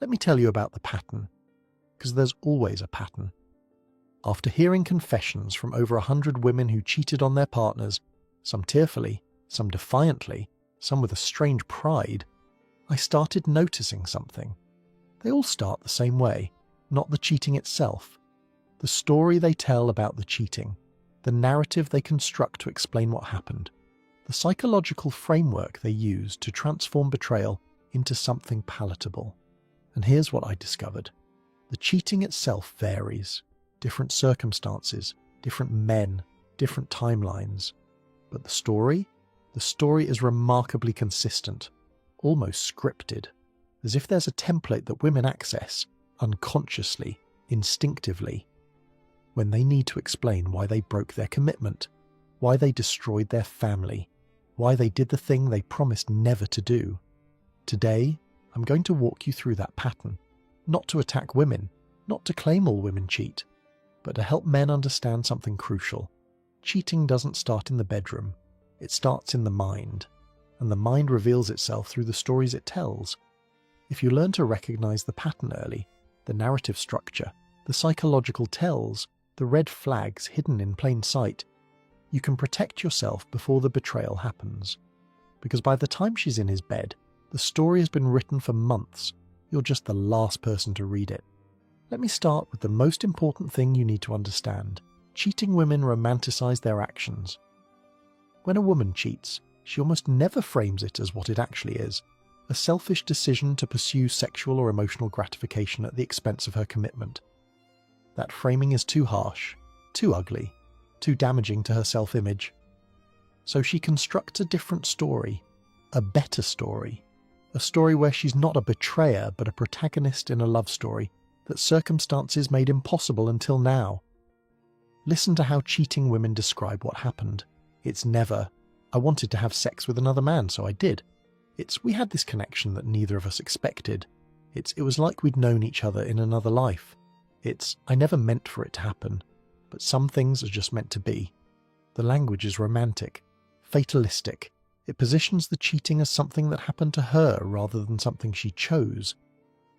Let me tell you about the pattern, because there's always a pattern. After hearing confessions from over 100 women who cheated on their partners, some tearfully, some defiantly, some with a strange pride, I started noticing something. They all start the same way, not the cheating itself. The story they tell about the cheating, the narrative they construct to explain what happened, the psychological framework they use to transform betrayal into something palatable. And here's what I discovered. The cheating itself varies. Different circumstances, different men, different timelines. But the story is remarkably consistent, almost scripted, as if there's a template that women access, unconsciously, instinctively, when they need to explain why they broke their commitment, why they destroyed their family, why they did the thing they promised never to do. Today, I'm going to walk you through that pattern, not to attack women, not to claim all women cheat, but to help men understand something crucial. Cheating doesn't start in the bedroom, it starts in the mind, and the mind reveals itself through the stories it tells. If you learn to recognize the pattern early, the narrative structure, the psychological tells, the red flags hidden in plain sight, you can protect yourself before the betrayal happens. Because by the time she's in his bed, the story has been written for months. You're just the last person to read it. Let me start with the most important thing you need to understand. Cheating women romanticize their actions. When a woman cheats, she almost never frames it as what it actually is, a selfish decision to pursue sexual or emotional gratification at the expense of her commitment. That framing is too harsh, too ugly, too damaging to her self-image. So she constructs a different story, a better story, a story where she's not a betrayer but a protagonist in a love story that circumstances made impossible until now. Listen to how cheating women describe what happened. It's never, "I wanted to have sex with another man, so I did." It's, "We had this connection that neither of us expected." It's, "It was like we'd known each other in another life." It's, "I never meant for it to happen, but some things are just meant to be." The language is romantic, fatalistic. It positions the cheating as something that happened to her rather than something she chose.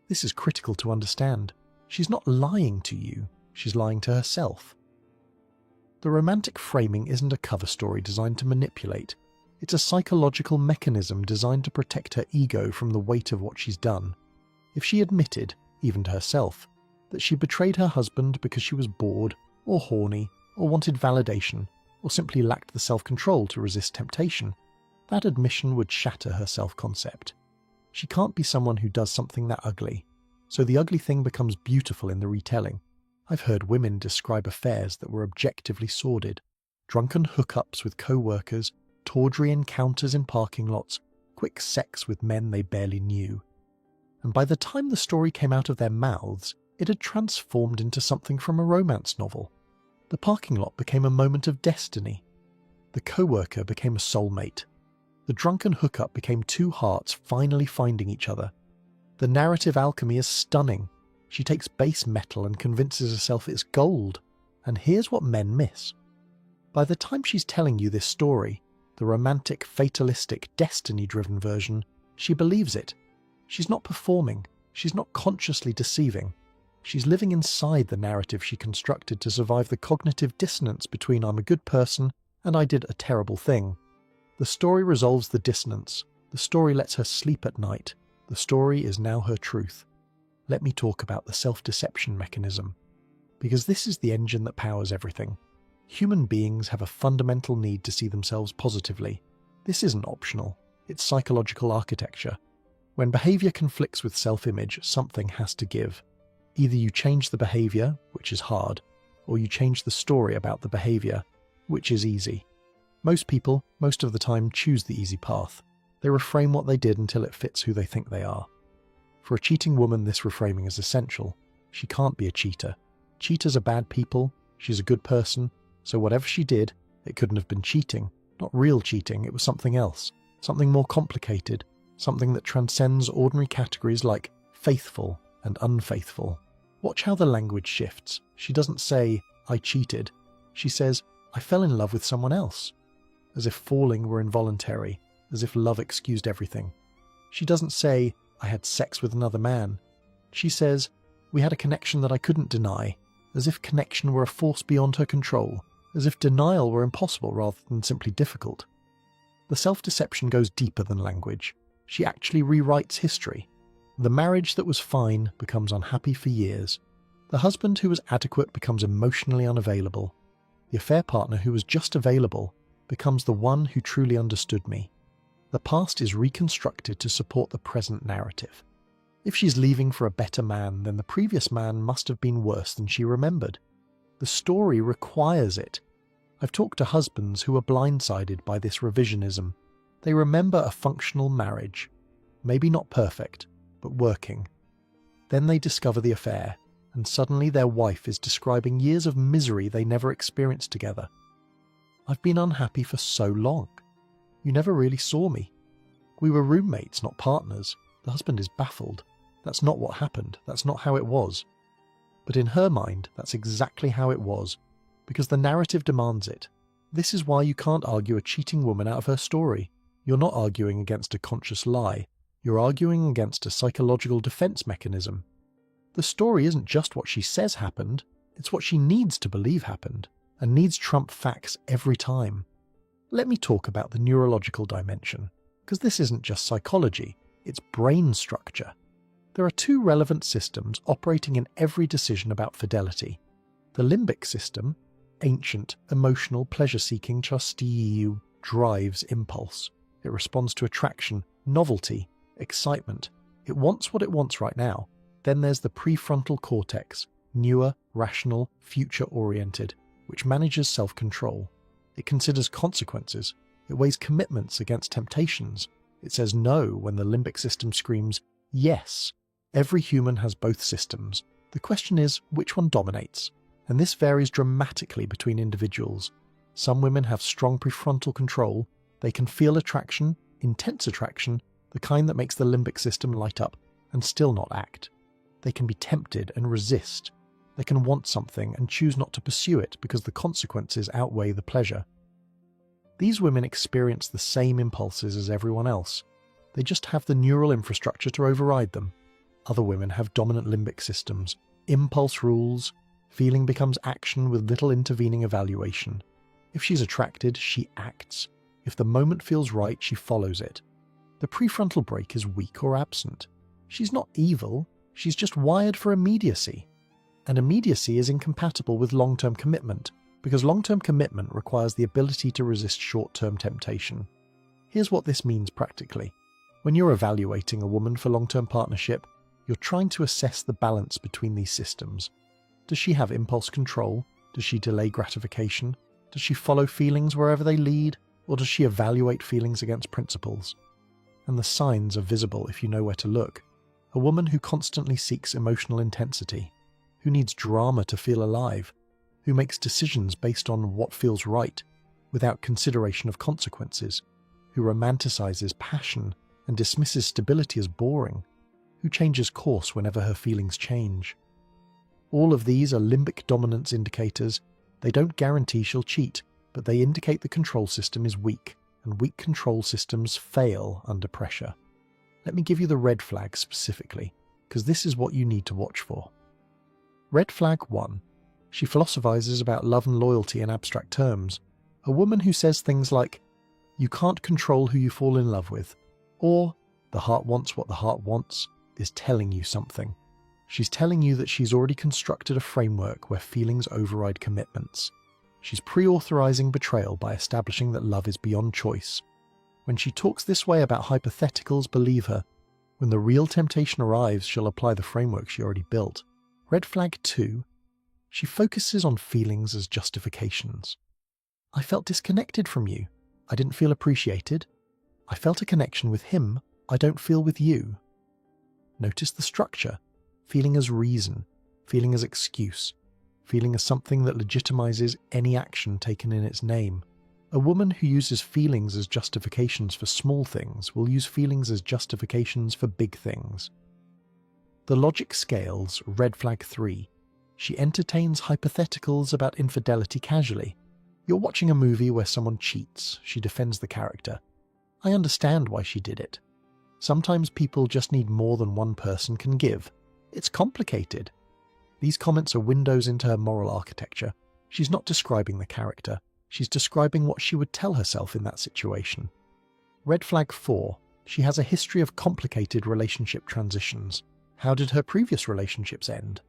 This is critical to understand. She's not lying to you, she's lying to herself. The romantic framing isn't a cover story designed to manipulate. It's a psychological mechanism designed to protect her ego from the weight of what she's done. If she admitted, even to herself, that she betrayed her husband because she was bored, or horny, or wanted validation, or simply lacked the self-control to resist temptation, that admission would shatter her self-concept. She can't be someone who does something that ugly, so the ugly thing becomes beautiful in the retelling. I've heard women describe affairs that were objectively sordid, drunken hookups with co-workers, tawdry encounters in parking lots, quick sex with men they barely knew. And by the time the story came out of their mouths, it had transformed into something from a romance novel. The parking lot became a moment of destiny. The co-worker became a soulmate. The drunken hookup became two hearts finally finding each other. The narrative alchemy is stunning. She takes base metal and convinces herself it's gold. And here's what men miss. By the time she's telling you this story, the romantic, fatalistic, destiny-driven version, she believes it. She's not performing. She's not consciously deceiving. She's living inside the narrative she constructed to survive the cognitive dissonance between "I'm a good person" and "I did a terrible thing." The story resolves the dissonance. The story lets her sleep at night. The story is now her truth. Let me talk about the self-deception mechanism, because this is the engine that powers everything. Human beings have a fundamental need to see themselves positively. This isn't optional. It's psychological architecture. When behavior conflicts with self-image, something has to give. Either you change the behavior, which is hard, or you change the story about the behavior, which is easy. Most people, most of the time, choose the easy path. They reframe what they did until it fits who they think they are. For a cheating woman, this reframing is essential. She can't be a cheater. Cheaters are bad people. She's a good person. So whatever she did, it couldn't have been cheating. Not real cheating, it was something else. Something more complicated. Something that transcends ordinary categories like faithful and unfaithful. Watch how the language shifts. She doesn't say, "I cheated." She says, "I fell in love with someone else." As if falling were involuntary, as if love excused everything. She doesn't say, "I had sex with another man." She says, "We had a connection that I couldn't deny," as if connection were a force beyond her control, as if denial were impossible rather than simply difficult. The self-deception goes deeper than language. She actually rewrites history. The marriage that was fine becomes unhappy for years. The husband who was adequate becomes emotionally unavailable. The affair partner who was just available becomes the one who truly understood me. The past is reconstructed to support the present narrative. If she's leaving for a better man, then the previous man must have been worse than she remembered. The story requires it. I've talked to husbands who are blindsided by this revisionism. They remember a functional marriage, maybe not perfect, but working. Then they discover the affair, and suddenly their wife is describing years of misery they never experienced together. "I've been unhappy for so long. You never really saw me. We were roommates, not partners." The husband is baffled. That's not what happened. That's not how it was. But in her mind, that's exactly how it was, because the narrative demands it. This is why you can't argue a cheating woman out of her story. You're not arguing against a conscious lie. You're arguing against a psychological defense mechanism. The story isn't just what she says happened, it's what she needs to believe happened, and needs trump facts every time. Let me talk about the neurological dimension, because this isn't just psychology, it's brain structure. There are two relevant systems operating in every decision about fidelity. The limbic system, ancient, emotional, pleasure-seeking, trustee, drives impulse. It responds to attraction, novelty, excitement. It wants what it wants right now. Then there's the prefrontal cortex, newer, rational, future-oriented, which manages self-control. It considers consequences. It weighs commitments against temptations. It says no when the limbic system screams yes. Every human has both systems. The question is, which one dominates? And this varies dramatically between individuals. Some women have strong prefrontal control. They can feel attraction, intense attraction, the kind that makes the limbic system light up, and still not act. They can be tempted and resist. They can want something and choose not to pursue it because the consequences outweigh the pleasure. These women experience the same impulses as everyone else. They just have the neural infrastructure to override them. Other women have dominant limbic systems. Impulse rules. Feeling becomes action with little intervening evaluation. If she's attracted, she acts. If the moment feels right, she follows it. The prefrontal brake is weak or absent. She's not evil, she's just wired for immediacy. And immediacy is incompatible with long-term commitment, because long-term commitment requires the ability to resist short-term temptation. Here's what this means practically. When you're evaluating a woman for long-term partnership, you're trying to assess the balance between these systems. Does she have impulse control? Does she delay gratification? Does she follow feelings wherever they lead? Or does she evaluate feelings against principles? And the signs are visible if you know where to look. A woman who constantly seeks emotional intensity, who needs drama to feel alive, who makes decisions based on what feels right, without consideration of consequences, who romanticizes passion and dismisses stability as boring, who changes course whenever her feelings change. All of these are limbic dominance indicators. They don't guarantee she'll cheat, but they indicate the control system is weak, and weak control systems fail under pressure. Let me give you the red flag specifically, because this is what you need to watch for. Red flag 1. She philosophizes about love and loyalty in abstract terms. A woman who says things like, "You can't control who you fall in love with," or "The heart wants what the heart wants," is telling you something. She's telling you that she's already constructed a framework where feelings override commitments. She's pre-authorizing betrayal by establishing that love is beyond choice. When she talks this way about hypotheticals, believe her. When the real temptation arrives, she'll apply the framework she already built. Red flag 2. She focuses on feelings as justifications. I felt disconnected from you. I didn't feel appreciated. I felt a connection with him I don't feel with you. Notice the structure. Feeling as reason, feeling as excuse, feeling as something that legitimizes any action taken in its name. A woman who uses feelings as justifications for small things will use feelings as justifications for big things. The logic scales, red flag 3. She entertains hypotheticals about infidelity casually. You're watching a movie where someone cheats. She defends the character. I understand why she did it. Sometimes people just need more than one person can give. It's complicated. These comments are windows into her moral architecture. She's not describing the character. She's describing what she would tell herself in that situation. Red flag 4. She has a history of complicated relationship transitions. How did her previous relationships end?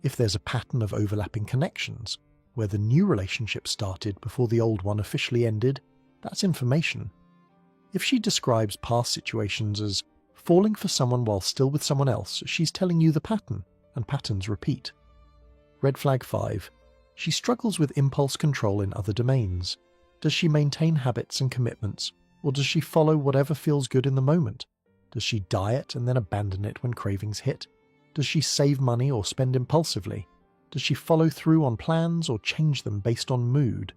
If there's a pattern of overlapping connections, where the new relationship started before the old one officially ended, that's information. If she describes past situations as falling for someone while still with someone else, she's telling you the pattern, and patterns repeat. Red flag 5. She struggles with impulse control in other domains. Does she maintain habits and commitments, or does she follow whatever feels good in the moment? Does she diet and then abandon it when cravings hit? Does she save money or spend impulsively? Does she follow through on plans or change them based on mood?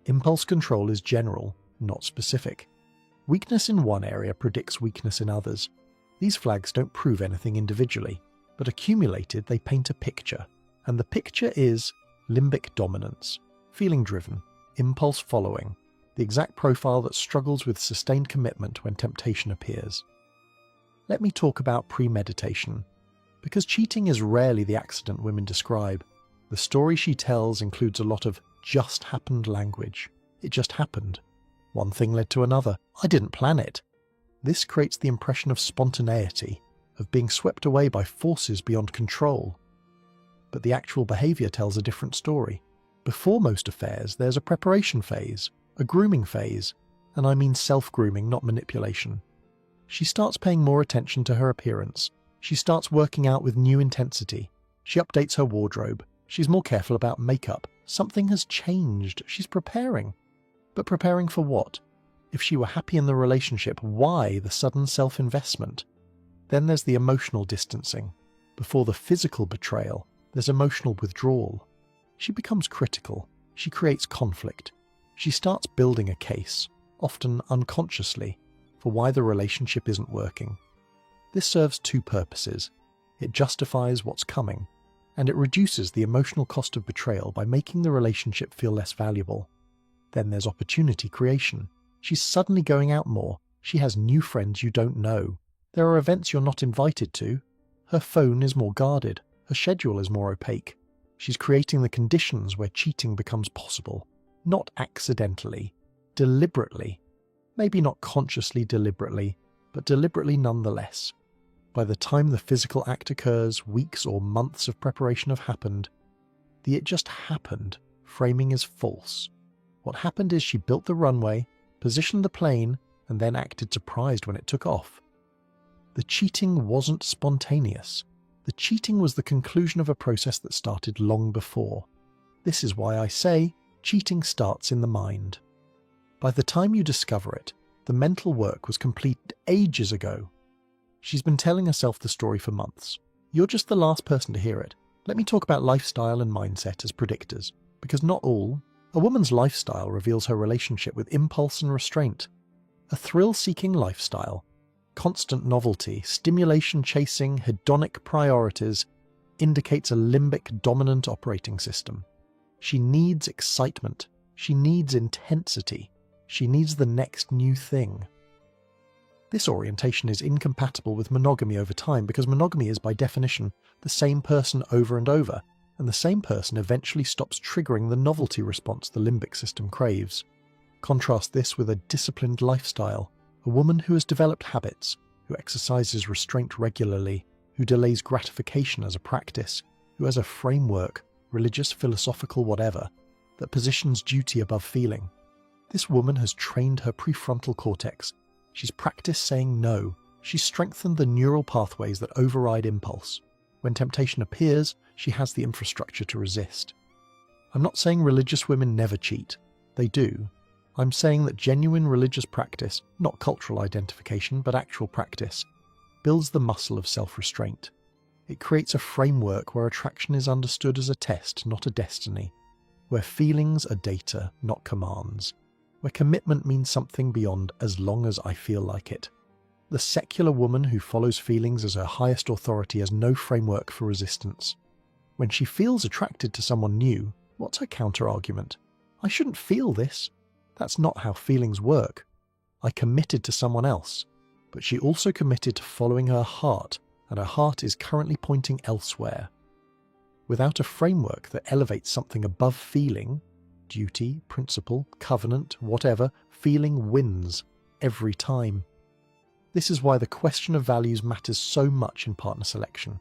Impulse control is general, not specific. Weakness in one area predicts weakness in others. These flags don't prove anything individually, but accumulated they paint a picture. And the picture is limbic dominance, feeling driven, impulse following, the exact profile that struggles with sustained commitment when temptation appears. Let me talk about premeditation. Because cheating is rarely the accident women describe, the story she tells includes a lot of just happened language. It just happened. One thing led to another. I didn't plan it. This creates the impression of spontaneity, of being swept away by forces beyond control. But the actual behaviour tells a different story. Before most affairs, there's a preparation phase, a grooming phase, and I mean self-grooming, not manipulation. She starts paying more attention to her appearance. She starts working out with new intensity. She updates her wardrobe. She's more careful about makeup. Something has changed. She's preparing. But preparing for what? If she were happy in the relationship, why the sudden self-investment? Then there's the emotional distancing. Before the physical betrayal, there's emotional withdrawal. She becomes critical. She creates conflict. She starts building a case, often unconsciously, for why the relationship isn't working. This serves two purposes. It justifies what's coming, and it reduces the emotional cost of betrayal by making the relationship feel less valuable. Then there's opportunity creation. She's suddenly going out more. She has new friends you don't know. There are events you're not invited to. Her phone is more guarded. Her schedule is more opaque. She's creating the conditions where cheating becomes possible. Not accidentally, deliberately. Maybe not consciously deliberately, but deliberately nonetheless. By the time the physical act occurs, weeks or months of preparation have happened. The "it just happened" framing is false. What happened is she built the runway, positioned the plane, and then acted surprised when it took off. The cheating wasn't spontaneous. The cheating was the conclusion of a process that started long before. This is why I say cheating starts in the mind. By the time you discover it, the mental work was completed ages ago. She's been telling herself the story for months. You're just the last person to hear it. Let me talk about lifestyle and mindset as predictors, because not all. A woman's lifestyle reveals her relationship with impulse and restraint. A thrill-seeking lifestyle, constant novelty, stimulation-chasing, hedonic priorities, indicates a limbic dominant operating system. She needs excitement. She needs intensity. She needs the next new thing. This orientation is incompatible with monogamy over time because monogamy is by definition the same person over and over, and the same person eventually stops triggering the novelty response the limbic system craves. Contrast this with a disciplined lifestyle, a woman who has developed habits, who exercises restraint regularly, who delays gratification as a practice, who has a framework, religious, philosophical, whatever, that positions duty above feeling. This woman has trained her prefrontal cortex. She's practiced saying no. She's strengthened the neural pathways that override impulse. When temptation appears, she has the infrastructure to resist. I'm not saying religious women never cheat. They do. I'm saying that genuine religious practice, not cultural identification, but actual practice, builds the muscle of self-restraint. It creates a framework where attraction is understood as a test, not a destiny, where feelings are data, not commands, where commitment means something beyond "as long as I feel like it." The secular woman who follows feelings as her highest authority has no framework for resistance. When she feels attracted to someone new, what's her counter-argument? I shouldn't feel this. That's not how feelings work. I committed to someone else, but she also committed to following her heart and her heart is currently pointing elsewhere. Without a framework that elevates something above feeling, duty, principle, covenant, whatever, feeling wins every time. This is why the question of values matters so much in partner selection.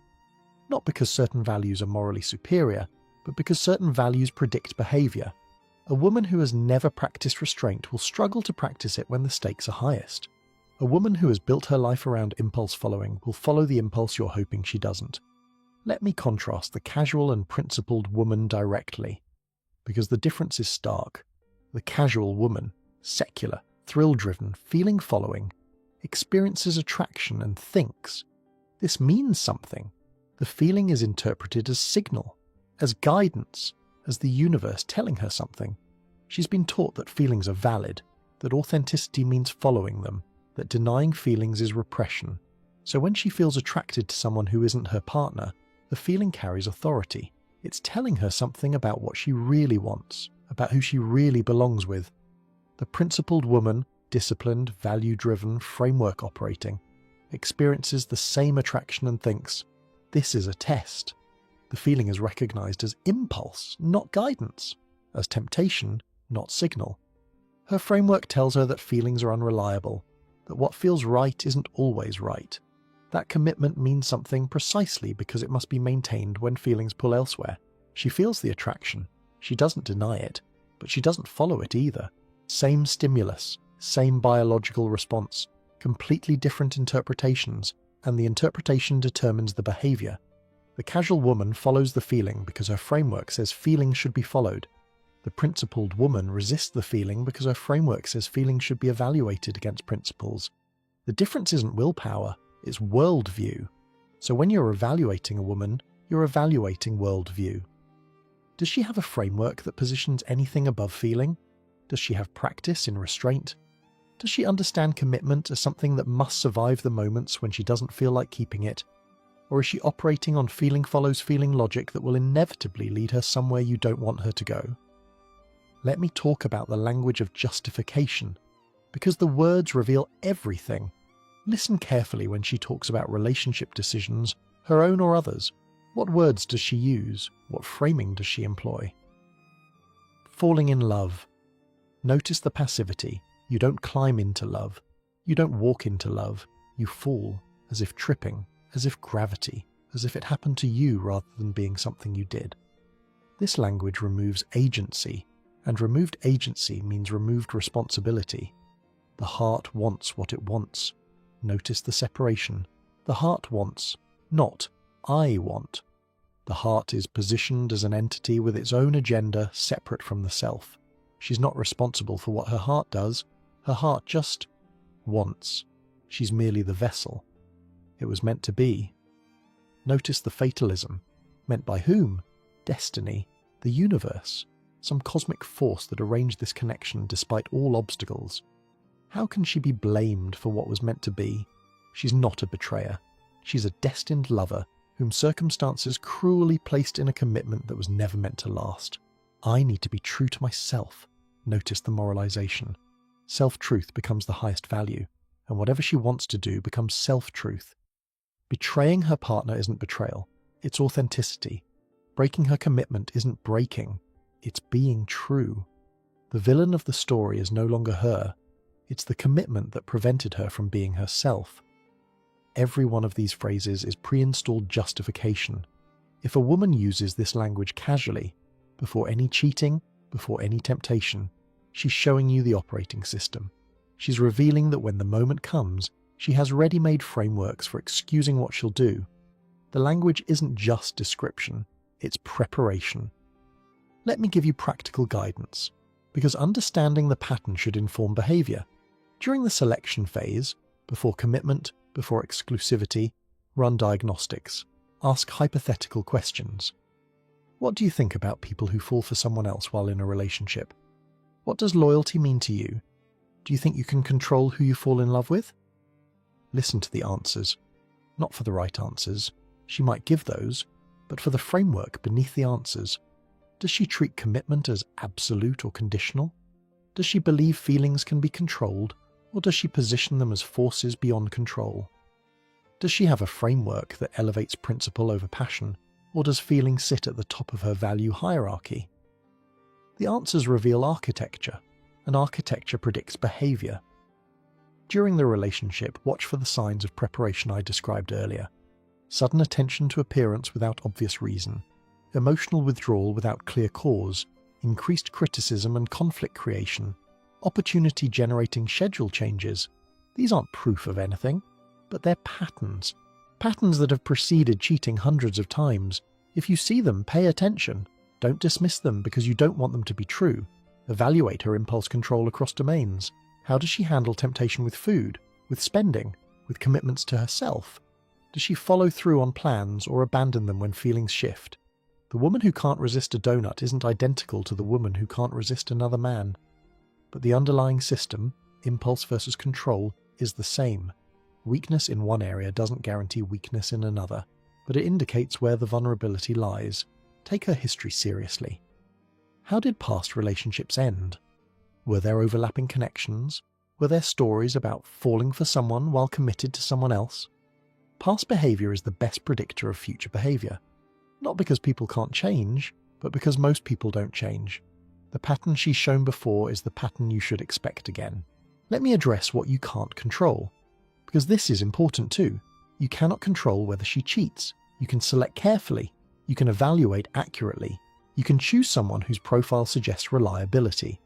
Not because certain values are morally superior, but because certain values predict behaviour. A woman who has never practiced restraint will struggle to practice it when the stakes are highest. A woman who has built her life around impulse following will follow the impulse you're hoping she doesn't. Let me contrast the casual and principled woman directly, because the difference is stark. The casual woman, secular, thrill-driven, feeling-following, experiences attraction and thinks, this means something. The feeling is interpreted as signal, as guidance, as the universe telling her something. She's been taught that feelings are valid, that authenticity means following them, that denying feelings is repression. So when she feels attracted to someone who isn't her partner, the feeling carries authority. It's telling her something about what she really wants, about who she really belongs with. The principled woman, disciplined, value-driven, framework operating, experiences the same attraction and thinks, this is a test. The feeling is recognized as impulse, not guidance, as temptation, not signal. Her framework tells her that feelings are unreliable, that what feels right isn't always right. That commitment means something precisely because it must be maintained when feelings pull elsewhere. She feels the attraction. She doesn't deny it, but she doesn't follow it either. Same stimulus, same biological response, completely different interpretations, and the interpretation determines the behavior. The casual woman follows the feeling because her framework says feelings should be followed. The principled woman resists the feeling because her framework says feelings should be evaluated against principles. The difference isn't willpower, it's worldview. So when you're evaluating a woman, you're evaluating worldview. Does she have a framework that positions anything above feeling? Does she have practice in restraint? Does she understand commitment as something that must survive the moments when she doesn't feel like keeping it? Or is she operating on feeling follows feeling logic that will inevitably lead her somewhere you don't want her to go? Let me talk about the language of justification, because the words reveal everything. Listen carefully when she talks about relationship decisions, her own or others. What words does she use? What framing does she employ? Falling in love. Notice the passivity. You don't climb into love. You don't walk into love. You fall, as if tripping, as if gravity, as if it happened to you rather than being something you did. This language removes agency, and removed agency means removed responsibility. The heart wants what it wants. Notice the separation. The heart wants, not I want. The heart is positioned as an entity with its own agenda separate from the self. She's not responsible for what her heart does. Her heart just wants. She's merely the vessel. It was meant to be. Notice the fatalism. Meant by whom? Destiny, the universe, some cosmic force that arranged this connection despite all obstacles. How can she be blamed for what was meant to be? She's not a betrayer. She's a destined lover whom circumstances cruelly placed in a commitment that was never meant to last. I need to be true to myself. Notice the moralization. Self-truth becomes the highest value, and whatever she wants to do becomes self-truth. Betraying her partner isn't betrayal, it's authenticity. Breaking her commitment isn't breaking, it's being true. The villain of the story is no longer her, it's the commitment that prevented her from being herself. Every one of these phrases is pre-installed justification. If a woman uses this language casually, before any cheating, before any temptation, she's showing you the operating system. She's revealing that when the moment comes, she has ready-made frameworks for excusing what she'll do. The language isn't just description, it's preparation. Let me give you practical guidance, because understanding the pattern should inform behaviour. During the selection phase, before commitment, before exclusivity, run diagnostics. Ask hypothetical questions. What do you think about people who fall for someone else while in a relationship? What does loyalty mean to you? Do you think you can control who you fall in love with? Listen to the answers. Not for the right answers. She might give those, but for the framework beneath the answers. Does she treat commitment as absolute or conditional? Does she believe feelings can be controlled, or does she position them as forces beyond control? Does she have a framework that elevates principle over passion, or does feeling sit at the top of her value hierarchy? The answers reveal architecture, and architecture predicts behavior. During the relationship, watch for the signs of preparation I described earlier. Sudden attention to appearance without obvious reason, emotional withdrawal without clear cause, increased criticism and conflict creation, opportunity-generating schedule changes. These aren't proof of anything, but they're patterns. Patterns that have preceded cheating hundreds of times. If you see them, pay attention. Don't dismiss them because you don't want them to be true. Evaluate her impulse control across domains. How does she handle temptation with food, with spending, with commitments to herself? Does she follow through on plans or abandon them when feelings shift? The woman who can't resist a donut isn't identical to the woman who can't resist another man. But the underlying system, impulse versus control, is the same. Weakness in one area doesn't guarantee weakness in another, but it indicates where the vulnerability lies. Take her history seriously. How did past relationships end? Were there overlapping connections? Were there stories about falling for someone while committed to someone else? Past behavior is the best predictor of future behavior. Not because people can't change, but because most people don't change. The pattern she's shown before is the pattern you should expect again. Let me address what you can't control, because this is important too. You cannot control whether she cheats. You can select carefully. You can evaluate accurately. You can choose someone whose profile suggests reliability.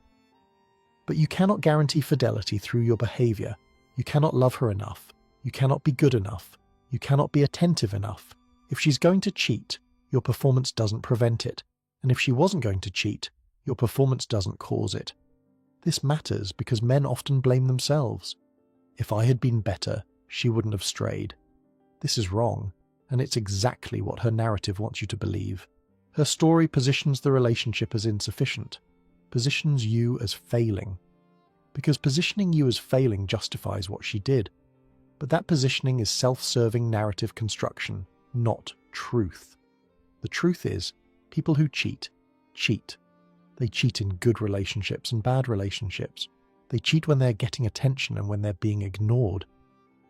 But you cannot guarantee fidelity through your behavior. You cannot love her enough. You cannot be good enough. You cannot be attentive enough. If she's going to cheat, your performance doesn't prevent it. And if she wasn't going to cheat, your performance doesn't cause it. This matters because men often blame themselves. If I had been better, she wouldn't have strayed. This is wrong, and it's exactly what her narrative wants you to believe. Her story positions the relationship as insufficient, positions you as failing. Because positioning you as failing justifies what she did. But that positioning is self-serving narrative construction, not truth. The truth is, people who cheat, cheat. They cheat in good relationships and bad relationships. They cheat when they're getting attention and when they're being ignored.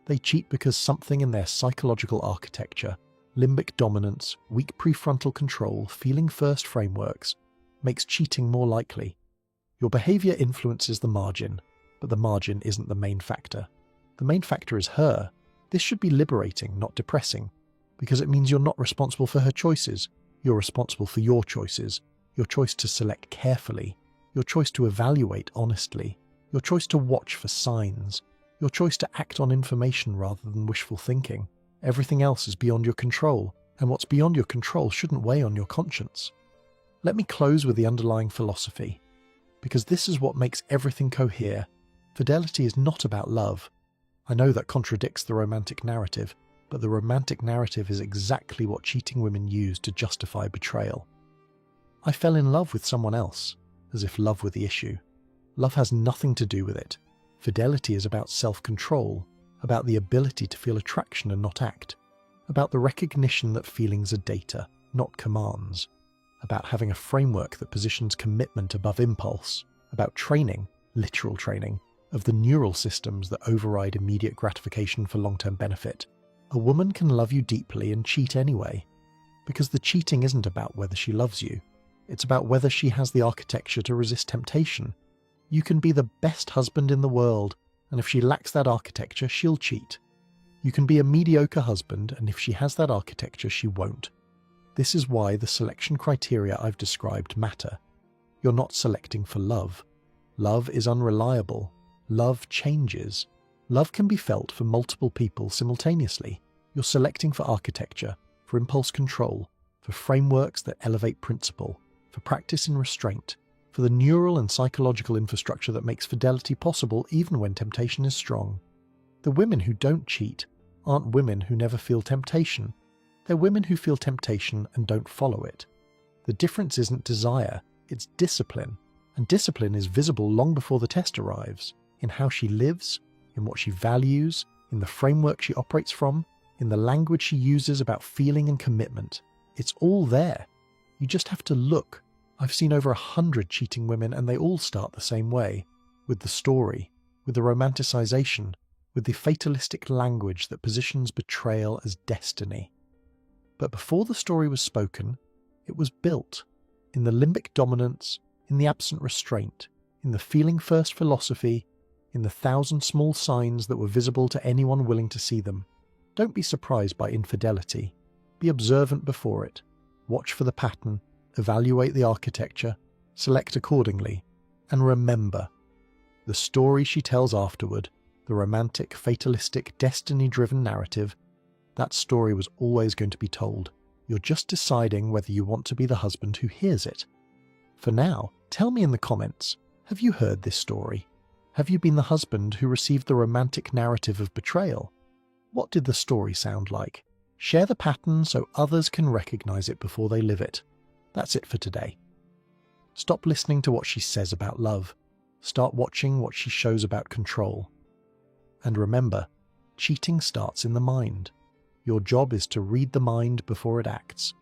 They cheat because something in their psychological architecture, limbic dominance, weak prefrontal control, feeling first frameworks, makes cheating more likely. Your behavior influences the margin, but the margin isn't the main factor. The main factor is her. This should be liberating, not depressing, because it means you're not responsible for her choices. You're responsible for your choices, your choice to select carefully, your choice to evaluate honestly, your choice to watch for signs, your choice to act on information rather than wishful thinking. Everything else is beyond your control, and what's beyond your control shouldn't weigh on your conscience. Let me close with the underlying philosophy, because this is what makes everything cohere. Fidelity is not about love. I know that contradicts the romantic narrative, but the romantic narrative is exactly what cheating women use to justify betrayal. I fell in love with someone else, as if love were the issue. Love has nothing to do with it. Fidelity is about self-control, about the ability to feel attraction and not act, about the recognition that feelings are data, not commands, about having a framework that positions commitment above impulse, about training, literal training, of the neural systems that override immediate gratification for long-term benefit. A woman can love you deeply and cheat anyway, because the cheating isn't about whether she loves you. It's about whether she has the architecture to resist temptation. You can be the best husband in the world, and if she lacks that architecture, she'll cheat. You can be a mediocre husband, and if she has that architecture, she won't. This is why the selection criteria I've described matter. You're not selecting for love. Love is unreliable. Love changes. Love can be felt for multiple people simultaneously. You're selecting for architecture, for impulse control, for frameworks that elevate principle, for practice in restraint, for the neural and psychological infrastructure that makes fidelity possible even when temptation is strong. The women who don't cheat aren't women who never feel temptation. They're women who feel temptation and don't follow it. The difference isn't desire, it's discipline. And discipline is visible long before the test arrives, in how she lives, in what she values, in the framework she operates from, in the language she uses about feeling and commitment. It's all there. You just have to look. I've seen over 100 cheating women and they all start the same way, with the story, with the romanticization, with the fatalistic language that positions betrayal as destiny. But before the story was spoken, it was built, in the limbic dominance, in the absent restraint, in the feeling-first philosophy, in the thousand small signs that were visible to anyone willing to see them. Don't be surprised by infidelity. Be observant before it. Watch for the pattern, evaluate the architecture, select accordingly, and remember, the story she tells afterward, the romantic, fatalistic, destiny-driven narrative, that story was always going to be told. You're just deciding whether you want to be the husband who hears it. For now, tell me in the comments, have you heard this story? Have you been the husband who received the romantic narrative of betrayal? What did the story sound like? Share the pattern so others can recognize it before they live it. That's it for today. Stop listening to what she says about love. Start watching what she shows about control. And remember, cheating starts in the mind. Your job is to read the mind before it acts.